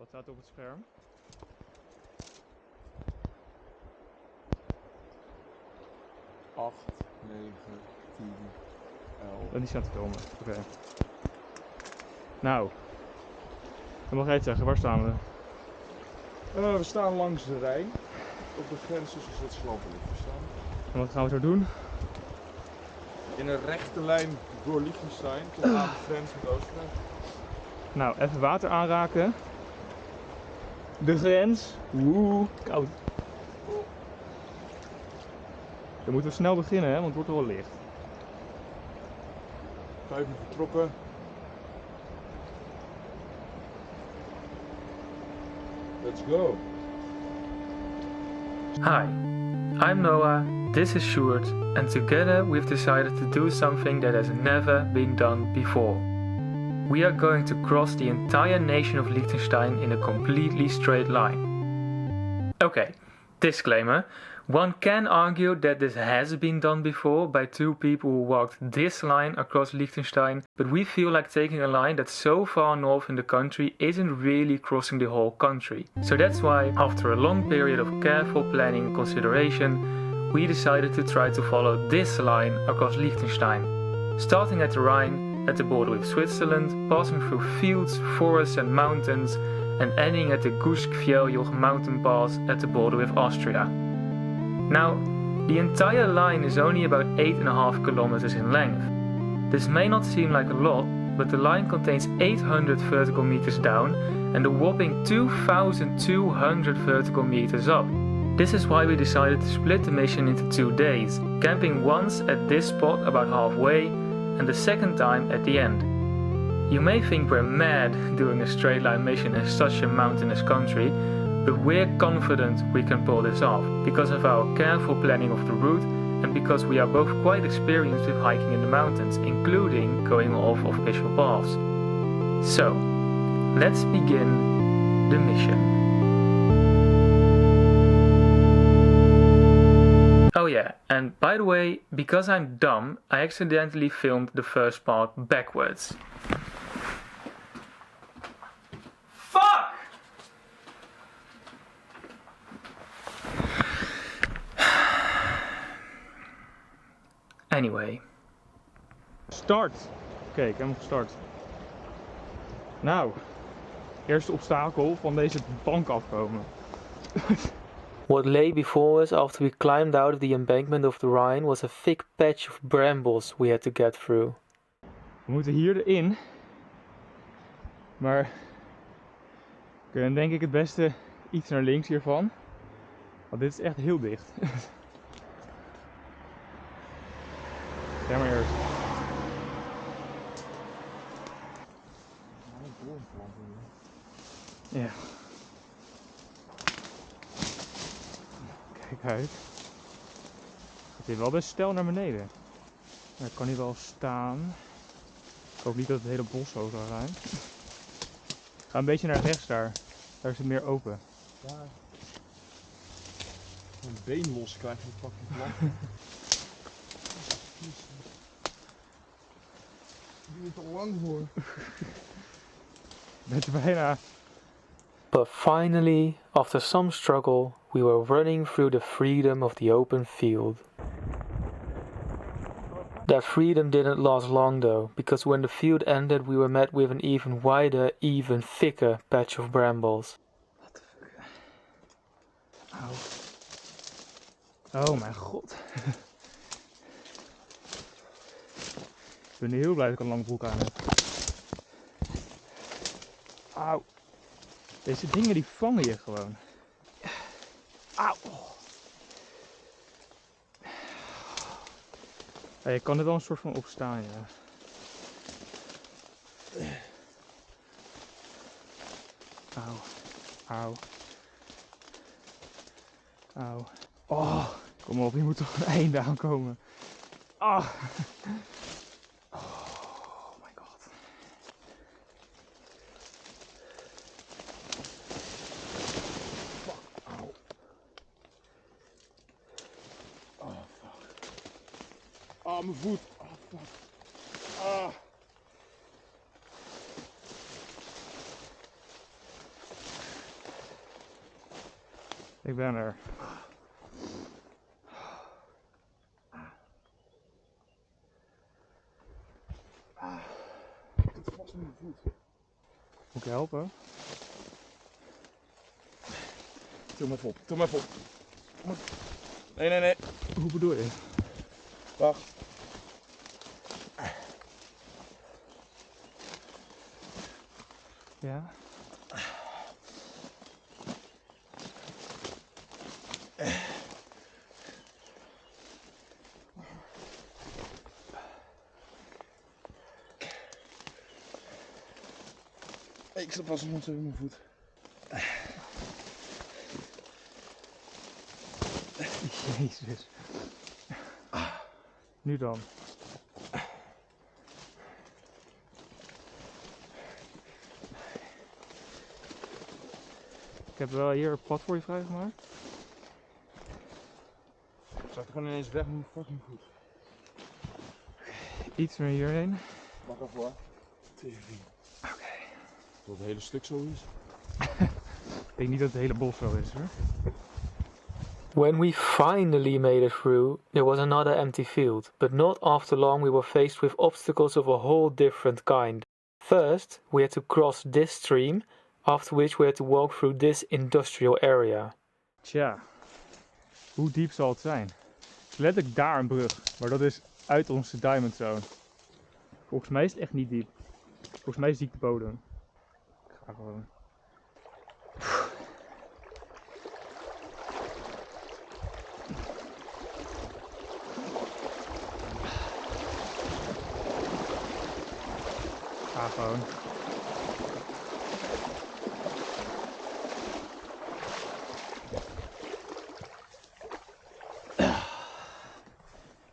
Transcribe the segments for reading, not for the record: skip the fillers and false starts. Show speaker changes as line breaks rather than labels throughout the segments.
Wat staat op het scherm?
Acht, 9, 10, 11.
Dat is niet aan het filmen. Oké. Nou. Dan mag jij het zeggen, waar staan we?
We staan langs de Rijn. Op de grens tussen Zwitserland en Liechtenstein.
En wat gaan we zo doen?
In een rechte lijn door Liechtenstein tot aan de grens met Oostenrijk.
Nou, even water aanraken. De grens. Oeh, koud. Dan moeten we snel beginnen, hè, want het wordt wel licht.
5 uur vertrokken. Let's go.
Hi, I'm Noah, this is Sjoerd, and together we've decided to do something that has never been done before. We are going to cross the entire nation of Liechtenstein in a completely straight line. Okay, disclaimer. One can argue that this has been done before by two people who walked this line across Liechtenstein, but we feel like taking a line that's so far north in the country isn't really crossing the whole country. So that's why, after a long period of careful planning and consideration, we decided to try to follow this line across Liechtenstein, starting at the Rhine, at the border with Switzerland, passing through fields, forests and mountains, and ending at the Guschkvjeljoch mountain pass at the border with Austria. Now, the entire line is only about 8.5 kilometers in length. This may not seem like a lot, but the line contains 800 vertical meters down and a whopping 2,200 vertical meters up. This is why we decided to split the mission into 2 days, camping once at this spot about halfway and the second time at the end. You may think we're mad doing a straight line mission in such a mountainous country, but we're confident we can pull this off because of our careful planning of the route and because we are both quite experienced with hiking in the mountains, including going off official paths. So, let's begin the mission. Oh yeah, and by the way, because I'm dumb, I accidentally filmed the first part backwards. Anyway.
Start! Oké, ik heb hem gestart. Nou, eerste obstakel van deze bank afkomen.
What lay before us after we climbed out of the embankment of the Rhine was a thick patch of brambles we had to get through.
We moeten hier erin. Maar we kunnen denk ik het beste iets naar links hiervan. Want dit is echt heel dicht. Ga maar eerst. Ja. Kijk uit. Gaat hier wel best steil naar beneden. Daar kan hij wel staan. Ik hoop niet dat het hele bos zo zal zijn. Ga een beetje naar rechts daar. Daar is het meer open.
Daar. Een been los krijg je fucking plat. Ik ben er te lang voor.
Bent er bijna.
But finally, after some struggle, we were running through the freedom of the open field. That freedom didn't last long though, because when the field ended we were met with an even wider, even thicker patch of brambles.
What the fuck? Auw. Oh mijn god. Ik ben heel blij dat ik een lange broek aan heb. Auw. Deze dingen die vangen je gewoon. Auw. Ja, je kan er wel een soort van opstaan, ja. Auw. Auw. Auw. Oh, kom op, hier moet toch een einde aankomen. Ah. Oh my god. Fuck. Auw.
Oh fuck. Ah, mijn voet. Oh fuck. Ah.
Ik ben er.
Het zit vast in mijn voet.
Moet ik helpen?
Til me even op, til me even op. Nee, nee, nee.
Hoe bedoel je?
Wacht.
Ja?
Ik zit vast nog in mijn voet.
Jezus. Nu dan. Ik heb wel hier een pad voor je vrijgemaakt.
Ik zat gewoon ineens weg met mijn fucking voet.
Iets meer hierheen.
Wacht even hoor. Tering.
Oké.
Dat het hele stuk zo is.
Ik denk niet dat het hele bos zo is hoor.
When we finally made it through, there was another empty field, but not after long we were faced with obstacles of a whole different kind. First, we had to cross this stream, after which we had to walk through this industrial area.
Tja, hoe diep zal het zijn? Het is letterlijk daar een brug, maar dat is uit onze diamond zone. Volgens mij is het echt niet diep. Volgens mij is het diep de bodem. Ik ga gewoon. Ga gewoon.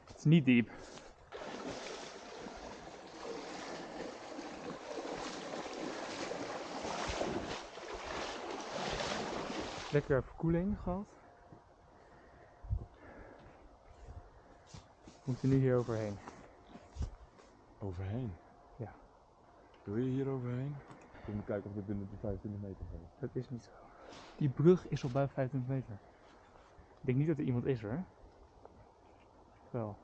Het is niet diep. Lekker verkoeling gehad. We moeten nu hier overheen.
Overheen?
Ja.
Wil je hier overheen? Ik moet kijken of dit binnen de 25 meter gaat.
Dat is niet zo. Die brug is al buiten 25 meter. Ik denk niet dat er iemand is hoor. Wel.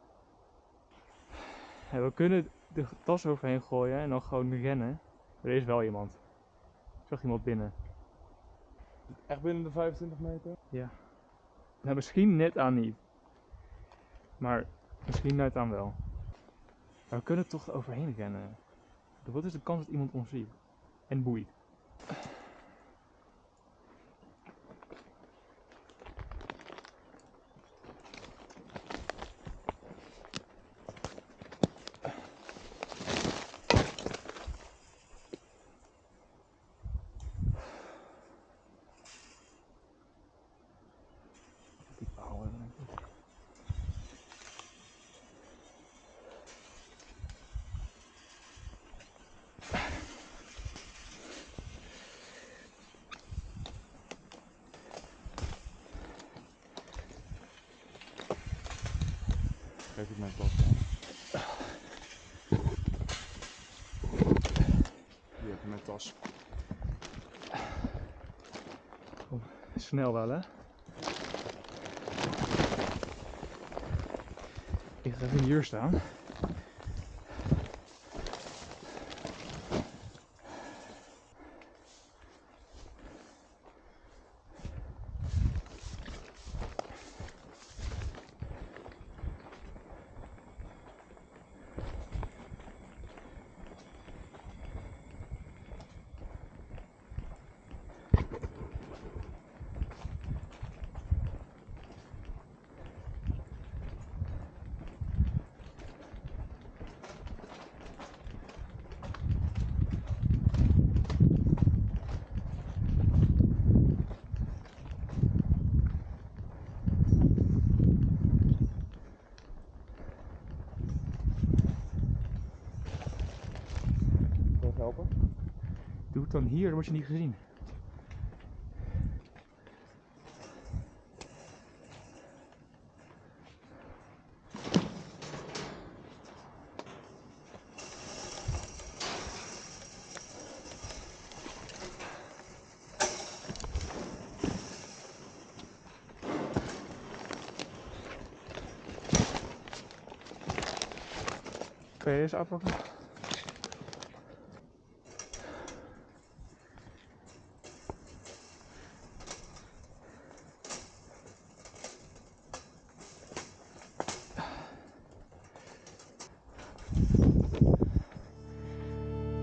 Ja, we kunnen de tas overheen gooien en dan gewoon rennen. Er is wel iemand. Ik zag iemand binnen.
Echt binnen de 25 meter?
Ja. Nou, misschien net aan niet. Maar misschien net aan wel. Maar we kunnen toch overheen rennen. Wat is de kans dat iemand ons ziet? En boeit. Die bouwen.
Geef ik mijn tas aan. Hier heb je mijn tas.
Kom, snel wel hè. Ik ga even hier staan.
Wil je helpen?
Doe het dan hier, dan word je niet gezien. ver deze afpakken?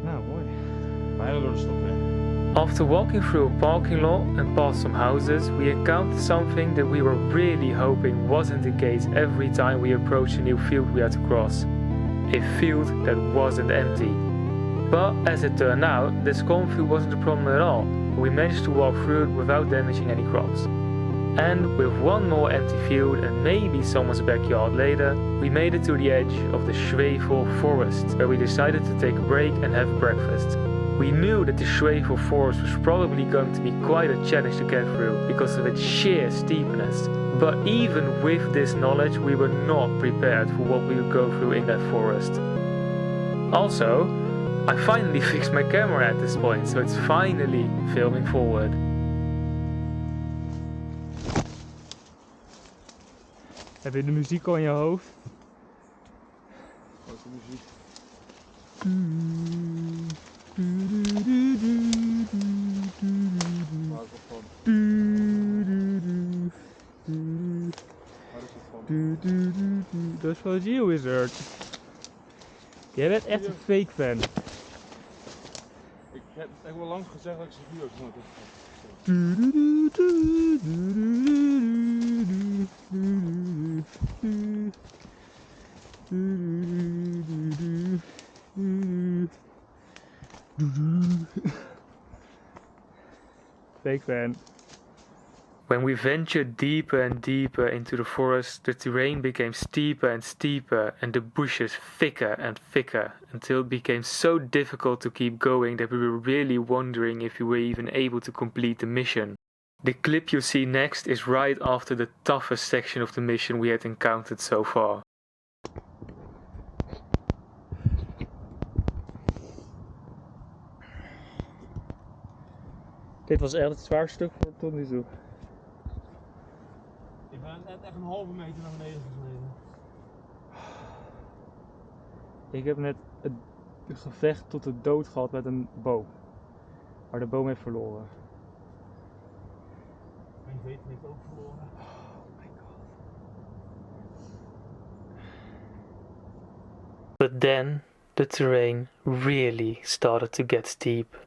Nou, mooi.
Bijna door de stad heen.
After walking through a parking lot and past some houses, we encountered something that we were really hoping wasn't the case every time we approached a new field we had to cross. A field that wasn't empty. But as it turned out, this cornfield wasn't a problem at all. We managed to walk through it without damaging any crops. And with one more empty field and maybe someone's backyard later, we made it to the edge of the Schwevel forest, where we decided to take a break and have breakfast. We knew that the Schwevel forest was probably going to be quite a challenge to get through because of its sheer steepness. But even with this knowledge, we were not prepared for what we would go through in that forest. Also, I finally fixed my camera at this point, so it's finally filming forward.
Heb je de muziek al in je hoofd?
Wat is de muziek? Waar is het van? Waar is het van?
Dat is van G-Wizard. Jij bent echt een fake fan.
Ik heb echt wel lang gezegd dat ik zijn video's nooit heb gezien.
Fake fan.
When we ventured deeper and deeper into the forest, the terrain became steeper and steeper and the bushes thicker and thicker until it became so difficult to keep going that we were really wondering if we were even able to complete the mission. The clip you see next is right after the toughest section of the mission we had encountered so far.
Dit was echt het zwaarste stuk voor tot nu toe.
Ik ben net echt een halve meter naar beneden gegleden.
Ik heb net een gevecht tot de dood gehad met een boom. Maar de boom heeft verloren.
Mijn veter heeft ook verloren.
Oh my god.
But then the terrain really started to get steep.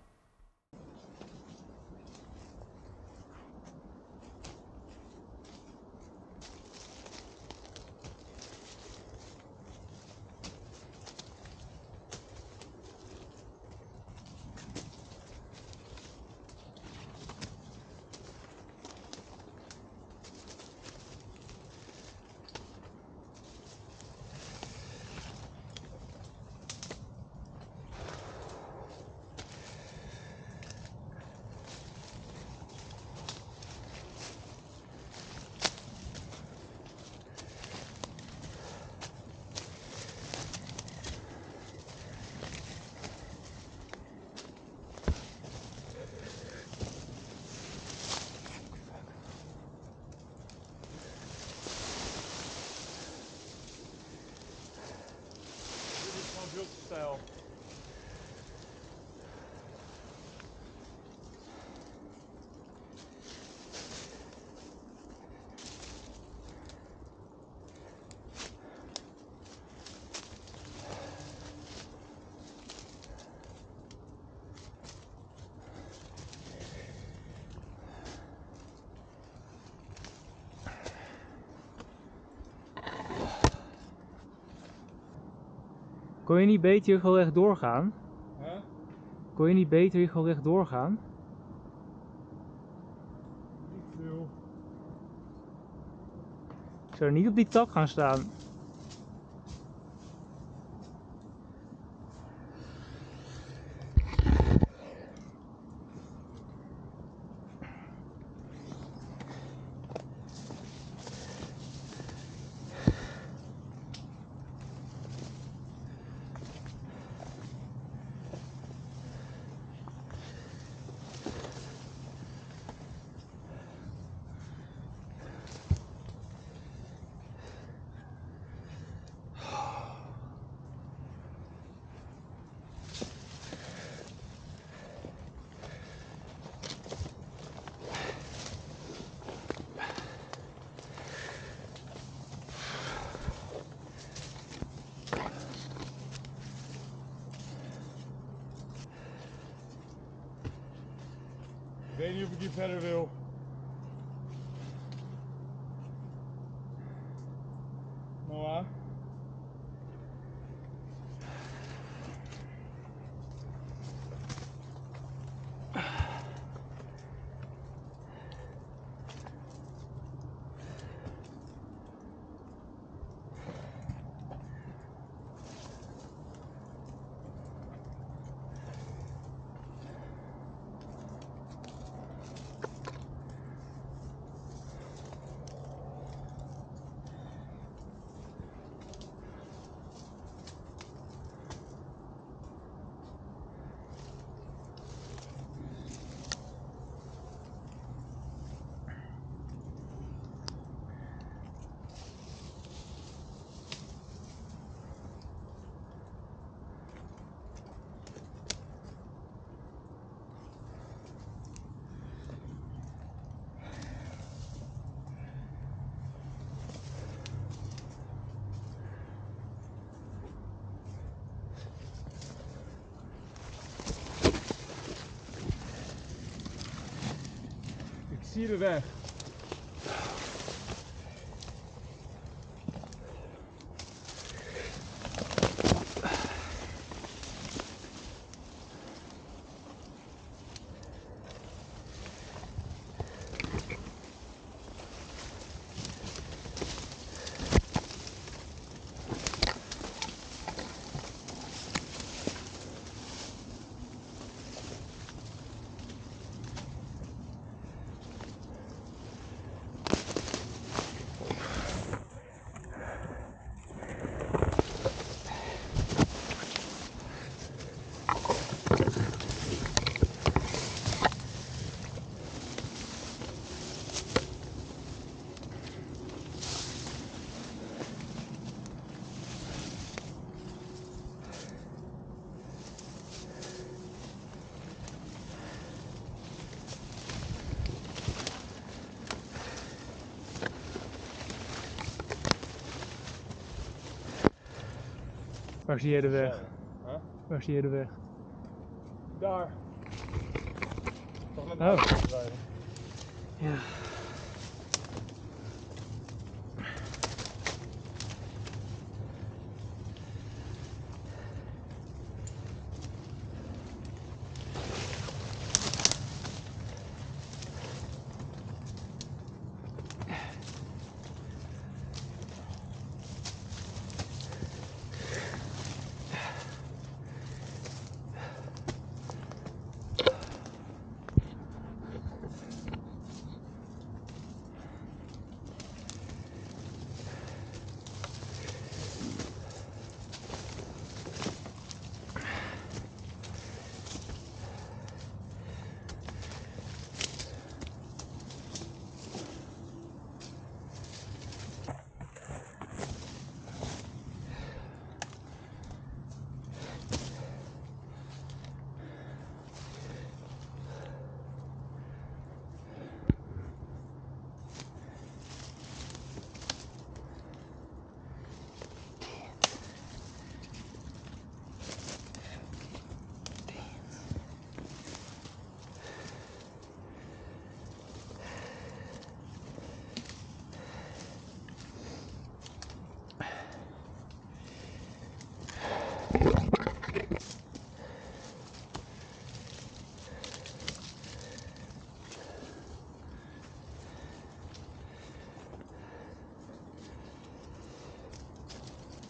Stijl.
Kon je niet beter hier gewoon recht doorgaan?
Huh?
Kon je niet beter hier gewoon recht doorgaan?
Niet veel.
Ik zou er niet op die tak gaan staan.
Ik weet niet of ik hier verder wil. Noah? Ik zie de weg.
Waar zie je de weg?
Huh?
Waar zie je de weg?
Daar. Toch net
Oh.
rijden.
Ja.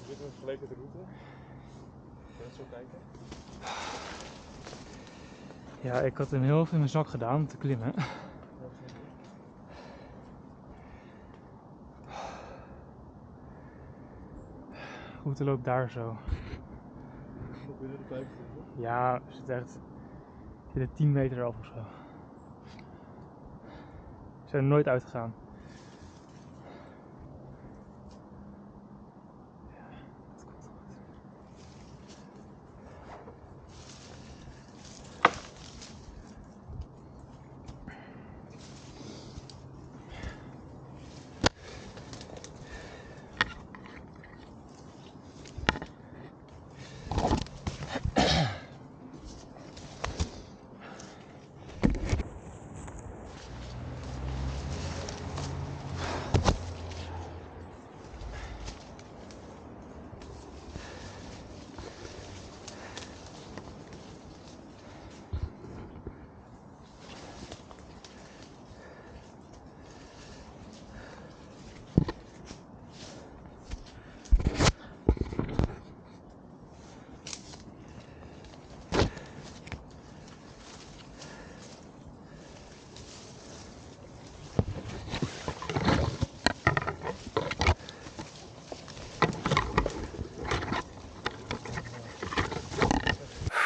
Dit was vergeleken de route. Kun je dat zo kijken?
Ja, ik had hem heel veel in mijn zak gedaan om te klimmen.
Ja, zeker.
Route loopt daar zo.
Nog binnen de 25.
Ja, we zitten echt zitten 10 meter af of zo. We zijn er nooit uitgegaan.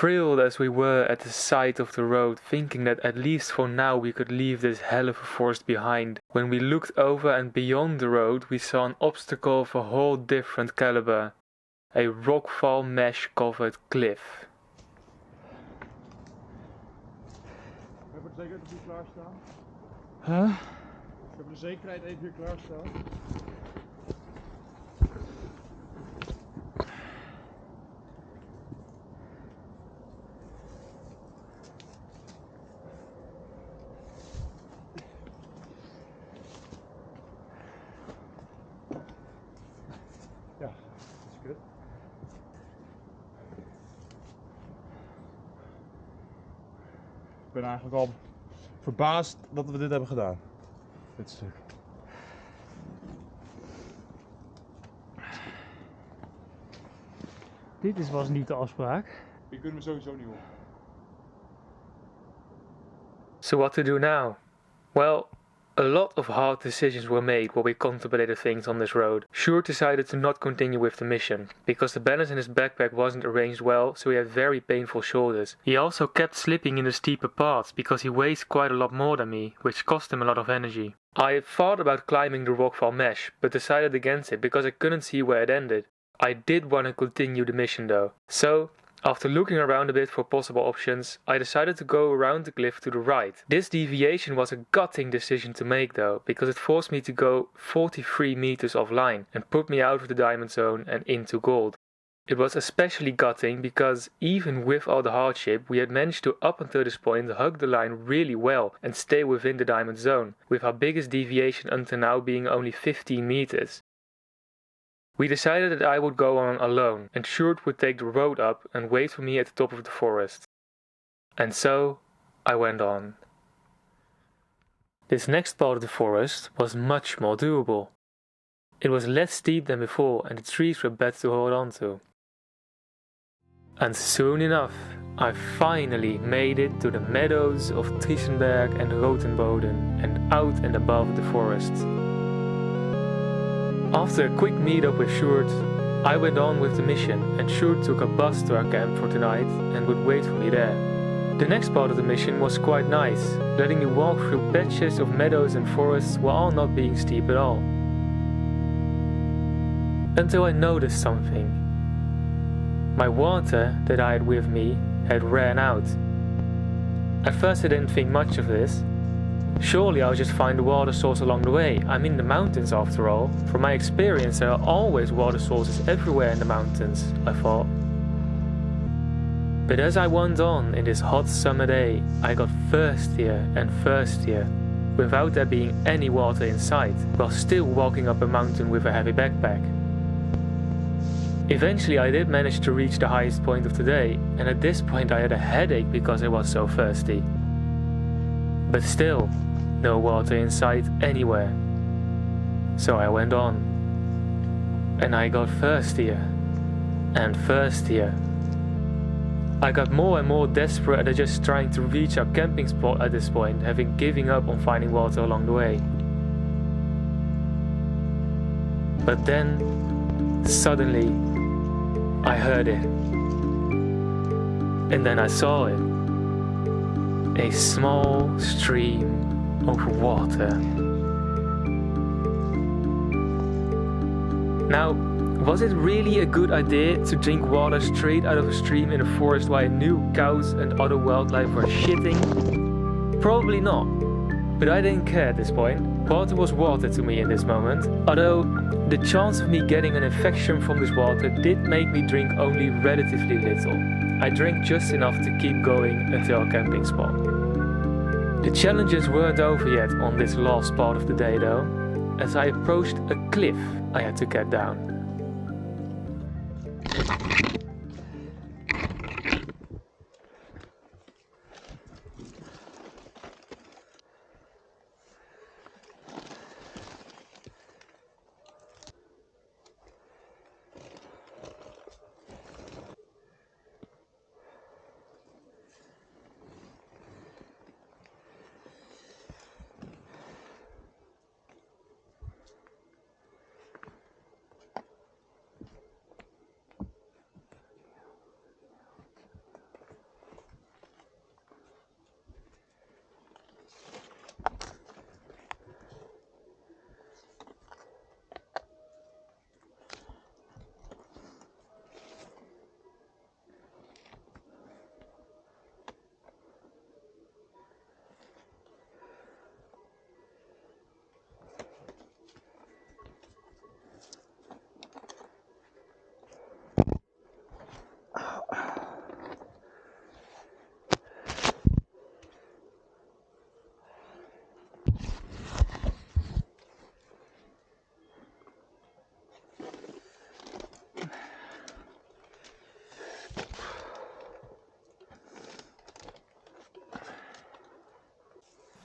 thrilled as we were at the sight of the road, thinking that at least for now we could leave this hell of a forest behind, when we looked over and beyond the road we saw an obstacle of a whole different caliber. A rockfall mesh covered cliff.
Heb je voor de zekerheid even klaarstaan?
Huh?
Ik heb voor de zekerheid even hier klaarstaan. Ja, dat is kut. Ik ben eigenlijk al verbaasd dat we dit hebben gedaan. Dit stuk.
Was niet de afspraak.
Hier kunnen we sowieso niet op.
So what to do now? Well, a lot of hard decisions were made while we contemplated things on this road. Sjoerd decided to not continue with the mission, because the balance in his backpack wasn't arranged well, so he had very painful shoulders. He also kept slipping in the steeper parts, because he weighs quite a lot more than me, which cost him a lot of energy. I had thought about climbing the rockfall mesh, but decided against it because I couldn't see where it ended. I did want to continue the mission though. So, after looking around a bit for possible options, I decided to go around the cliff to the right. This deviation was a gutting decision to make though, because it forced me to go 43 meters offline and put me out of the diamond zone and into gold. It was especially gutting because even with all the hardship, we had managed to up until this point hug the line really well and stay within the diamond zone, with our biggest deviation until now being only 15 meters. We decided that I would go on alone, and Sjoerd would take the road up and wait for me at the top of the forest. And so, I went on. This next part of the forest was much more doable. It was less steep than before and the trees were better to hold on to. And soon enough, I finally made it to the meadows of Triesenberg and Rotenboden and out and above the forest. After a quick meet-up with Sjoerd, I went on with the mission and Sjoerd took a bus to our camp for tonight and would wait for me there. The next part of the mission was quite nice, letting me walk through patches of meadows and forests while not being steep at all. Until I noticed something. My water that I had with me had ran out. At first I didn't think much of this. Surely I'll just find a water source along the way. I'm in the mountains after all. From my experience there are always water sources everywhere in the mountains, I thought. But as I went on in this hot summer day, I got thirstier and thirstier, without there being any water in sight, while still walking up a mountain with a heavy backpack. Eventually I did manage to reach the highest point of the day, and at this point I had a headache because I was so thirsty. But still, no water in sight anywhere. So I went on. And I got thirstier and thirstier. I got more and more desperate at just trying to reach our camping spot at this point, having given up on finding water along the way. But then, suddenly, I heard it. And then I saw it. A small stream of water. Now, was it really a good idea to drink water straight out of a stream in a forest where I knew cows and other wildlife were shitting? Probably not. But I didn't care at this point. Water was water to me in this moment, although the chance of me getting an infection from this water did make me drink only relatively little. I drank just enough to keep going until our camping spot. The challenges weren't over yet on this last part of the day though, as I approached a cliff I had to get down.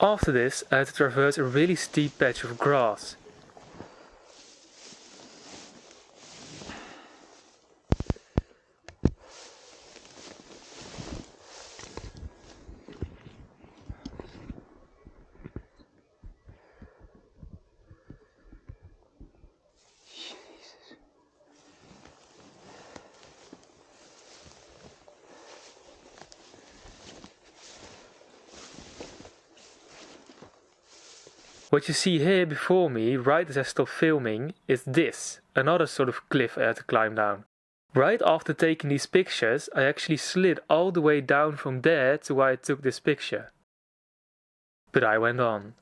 After this, I had to traverse a really steep patch of grass. What you see here before me, right as I stop filming, is this, another sort of cliff I had to climb down. Right after taking these pictures, I actually slid all the way down from there to where I took this picture. But I went on.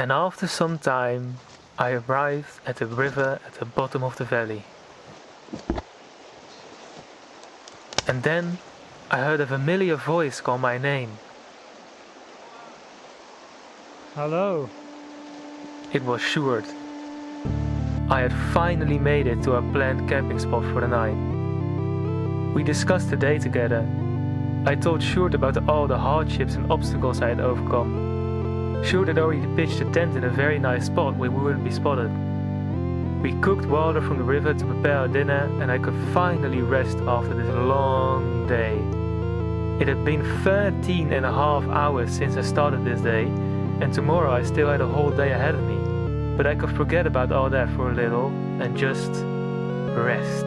And after some time, I arrived at the river at the bottom of the valley. And then I heard a familiar voice call my name.
Hallo.
It was Sjoerd. I had finally made it to our planned camping spot for the night. We discussed the day together. I told Sjoerd about all the hardships and obstacles I had overcome. Sjoerd had already pitched a tent in a very nice spot where we wouldn't be spotted. We cooked water from the river to prepare our dinner, and I could finally rest after this long day. It had been 13 and a half hours since I started this day, and tomorrow I still had a whole day ahead of me. But I could forget about all that for a little and just rest.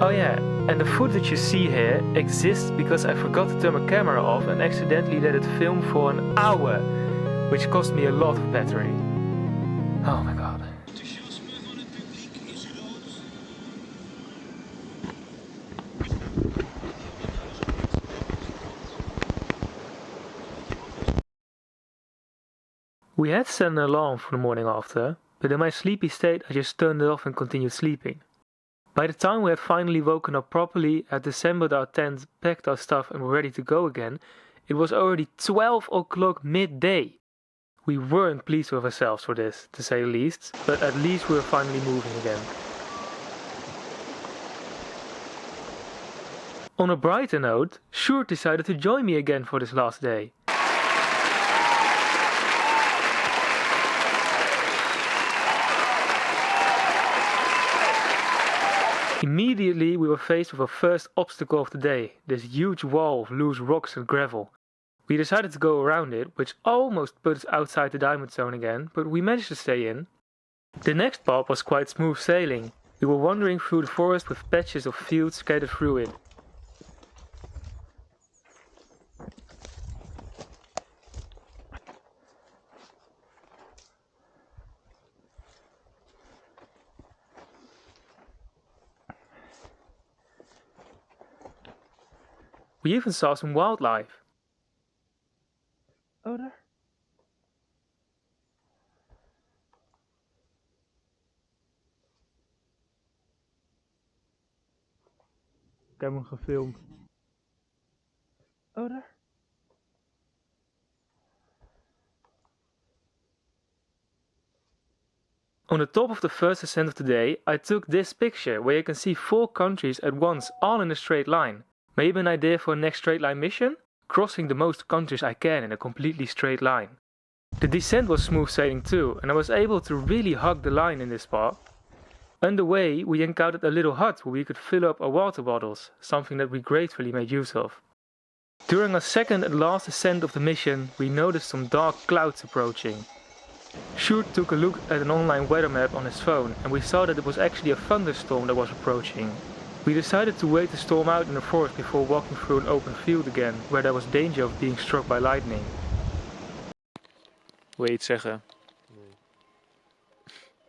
Oh yeah, and the footage you see here exists because I forgot to turn my camera off and accidentally let it film for an hour, which cost me a lot of battery. Oh my god. We had set an alarm for the morning after, but in my sleepy state I just turned it off and continued sleeping. By the time we had finally woken up properly, had assembled our tent, packed our stuff and were ready to go again, it was already 12 o'clock midday. We weren't pleased with ourselves for this, to say the least, but at least we were finally moving again. On a brighter note, Sjoerd decided to join me again for this last day. Immediately we were faced with our first obstacle of the day, this huge wall of loose rocks and gravel. We decided to go around it, which almost put us outside the diamond zone again, but we managed to stay in. The next part was quite smooth sailing. We were wandering through the forest with patches of fields scattered through it. We even saw some wildlife.
Oh, daar. Ik heb hem gefilmd. Oh, daar.
On the top of the first ascent of the day, I took this picture where you can see 4 countries at once, all in a straight line. Maybe an idea for a next straight line mission? Crossing the most countries I can in a completely straight line. The descent was smooth sailing too, and I was able to really hug the line in this spot. On the way, we encountered a little hut where we could fill up our water bottles, something that we gratefully made use of. During our second and last ascent of the mission, we noticed some dark clouds approaching. Sjoerd took a look at an online weather map on his phone, and we saw that it was actually a thunderstorm that was approaching. We decided to wait the storm out in the forest before walking through an open field again, where there was danger of being struck by lightning. Wil je iets zeggen?
Nee.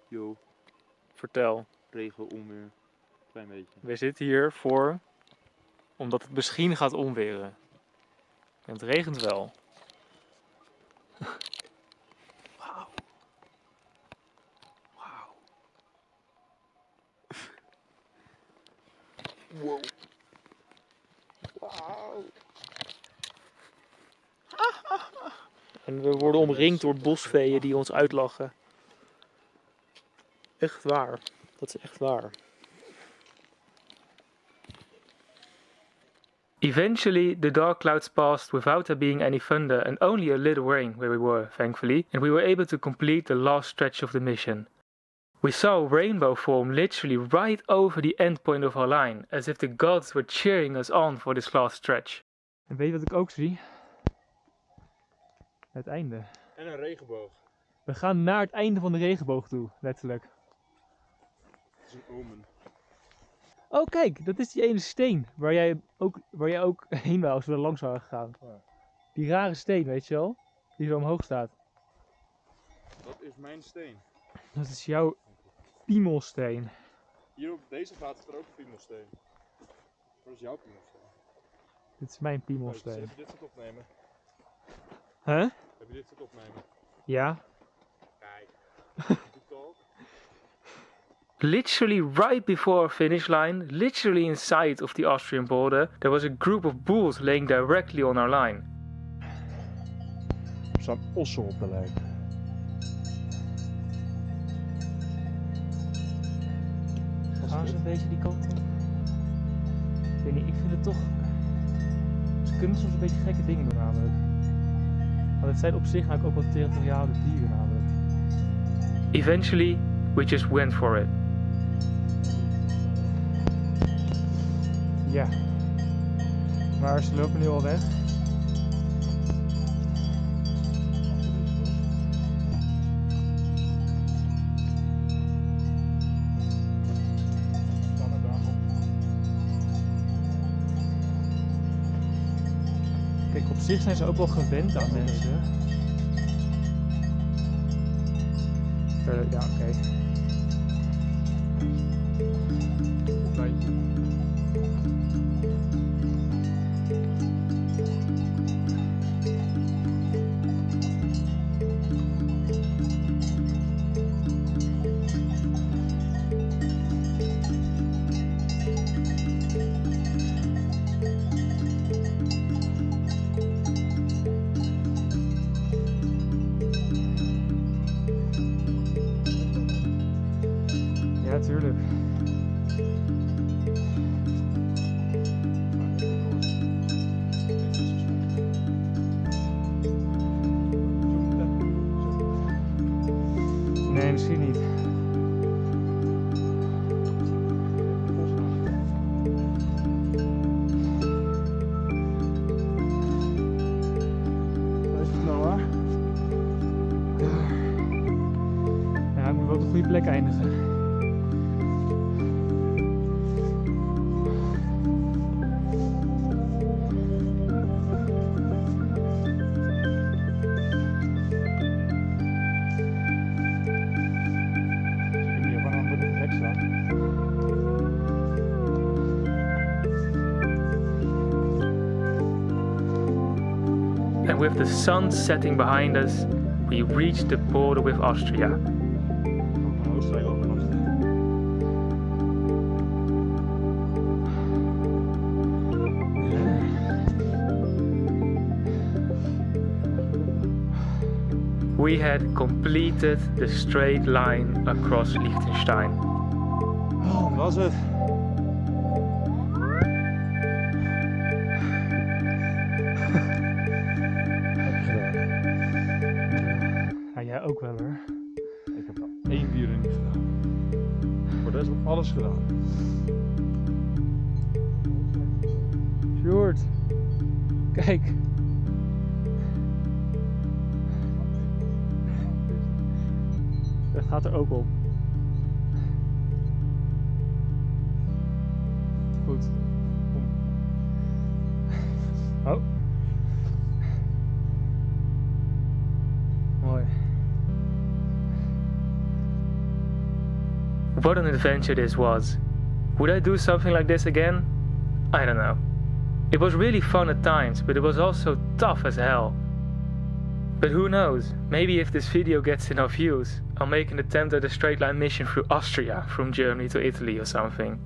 Yo,
Vertel.
regen, onweer. Klein beetje.
We zitten hier voor omdat het misschien gaat onweren. En het regent wel. Wauw. Wauw.
Wow. Wauw.
En we worden omringd door bosveeën die ons uitlachen. Echt waar. Dat is echt waar. Eventually, the dark clouds passed without there being any thunder and only a little rain where we were, thankfully, and we were able to complete the last stretch of the mission. We saw a rainbow form literally right over the end point of our line, as if the gods were cheering us on for this last stretch.
En weet je wat ik ook zie? Het einde.
En een regenboog.
We gaan naar het einde van de regenboog toe, letterlijk.
Dat is een omen.
Oh kijk, dat is die ene steen waar jij ook heen wou als we er langs waren gegaan.
Ja.
Die rare steen, weet je wel? Die zo omhoog staat.
Dat is mijn steen.
Dat is jouw piemelsteen.
Hier op deze plaat is er ook een piemelsteen. Dat is jouw piemelsteen.
Dit is mijn
Heb
piemelsteen.
je dit zit opnemen?
Huh?
Heb je dit zit opnemen?
Ja.
Kijk. Goed talk.
Literally right before our finish line, literally in sight of the Austrian border, there was a group of bulls laying directly on our line.
Er staan ossen op de lijn.
Gaan ze een beetje die kant op? Ik weet niet, ik vind het toch... Ze kunnen soms een beetje gekke dingen doen namelijk. Want het zijn op zich eigenlijk ook wel territoriale dieren namelijk.
Eventually, we just went for it.
Ja. Maar ze lopen nu al weg. Kijk, op zich zijn ze ook wel gewend aan mensen. Ja, oké. tuurlijk. Nee, misschien niet. Ja, ik moet wel op de goede plek eindigen.
And with the sun setting behind us, we reached the border with Austria. We had completed the straight line across Liechtenstein.
Oh, dat was het.
Ja, jij ook wel hoor.
Ik heb 1 bier er niet gedaan. Voor de rest heb ik alles gedaan.
Sjoerd, kijk. Dat gaat er ook op. Goed. Kom. Oh. Mooi.
What an adventure this was. Would I do something like this again? I don't know. It was really fun at times, but it was also tough as hell. But who knows, maybe if this video gets enough views, I'll make an attempt at a straight line mission through Austria, from Germany to Italy or something.